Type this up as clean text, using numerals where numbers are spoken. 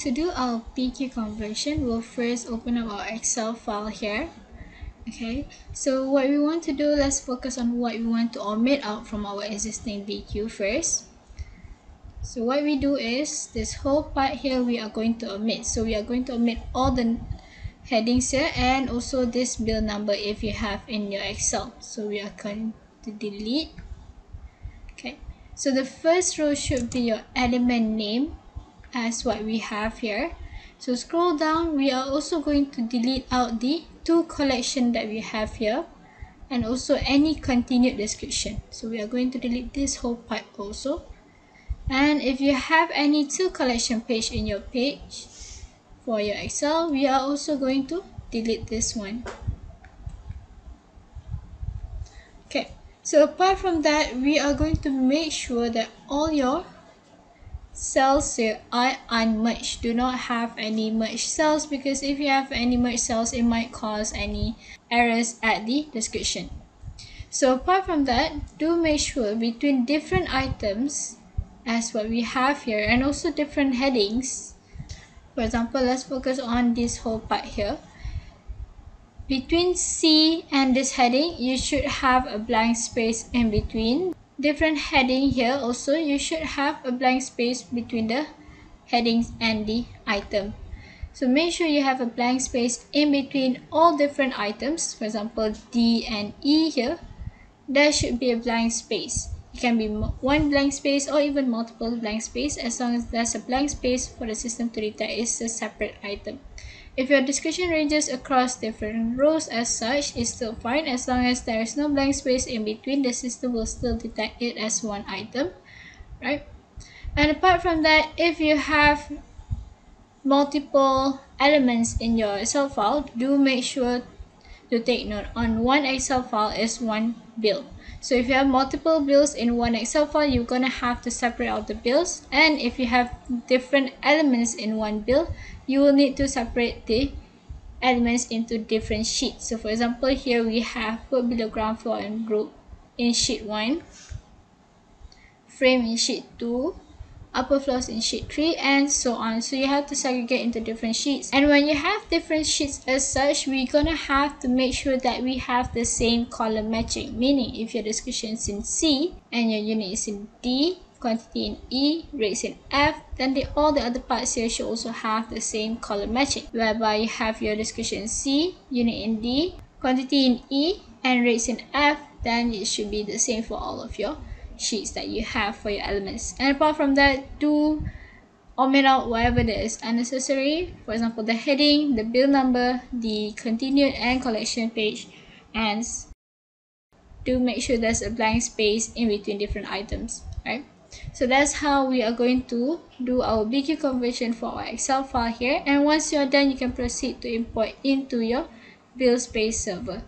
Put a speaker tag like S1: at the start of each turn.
S1: To do our PQ conversion, we'll first open up our Excel file here. Okay, so what we want to do, let's focus on what we want to omit out from our existing BQ first. So what we do is, this whole part here we are going to omit. So we are going to omit all the headings here and also this bill number if you have in your Excel. So we are going to delete. Okay, so the first row should be your element name as what we have here. So scroll down, we are also going to delete out the two collection that we have here and also any continued description. So we are going to delete this whole part also. And if you have any two collection page in your page for your Excel, we are also going to delete this one. Okay, so apart from that, we are going to make sure that all your cells here are unmerged. Do not have any merged cells, because if you have any merged cells, it might cause any errors at the description. So apart from that, do make sure between different items as what we have here and also different headings. For example, let's focus on this whole part here. Between C and this heading, you should have a blank space in between. Different heading here also, you should have a blank space between the headings and the item. So make sure you have a blank space in between all different items. For example, D and E here, there should be a blank space. It can be one blank space or even multiple blank space, as long as there's a blank space for the system to detect it's a separate item. If your description ranges across different rows as such, it's still fine. As long as there is no blank space in between, the system will still detect it as one item, right? And apart from that, if you have multiple elements in your Excel file, do make sure to take note on one Excel file is one bill. So if you have multiple bills in one Excel file, you're gonna have to separate out the bills. And if you have different elements in one bill, you will need to separate the elements into different sheets. So for example, here we have put below ground floor and group in sheet 1, frame in sheet 2, upper floors in sheet 3, and so on. So you have to segregate into different sheets. And when you have different sheets as such, we're gonna have to make sure that we have the same column matching. Meaning, if your description is in C and your unit is in D, quantity in E, rates in F, then all the other parts here should also have the same column matching. Whereby you have your description in C, unit in D, quantity in E, and rates in F, then it should be the same for all of your sheets that you have for your elements. And apart from that, do omit out whatever that is unnecessary. For example, the heading, the bill number, the continued and collection page, and do make sure there's a blank space in between different items, right? So that's how we are going to do our BQ conversion for our Excel file here. And once you're done, you can proceed to import into your bill space server.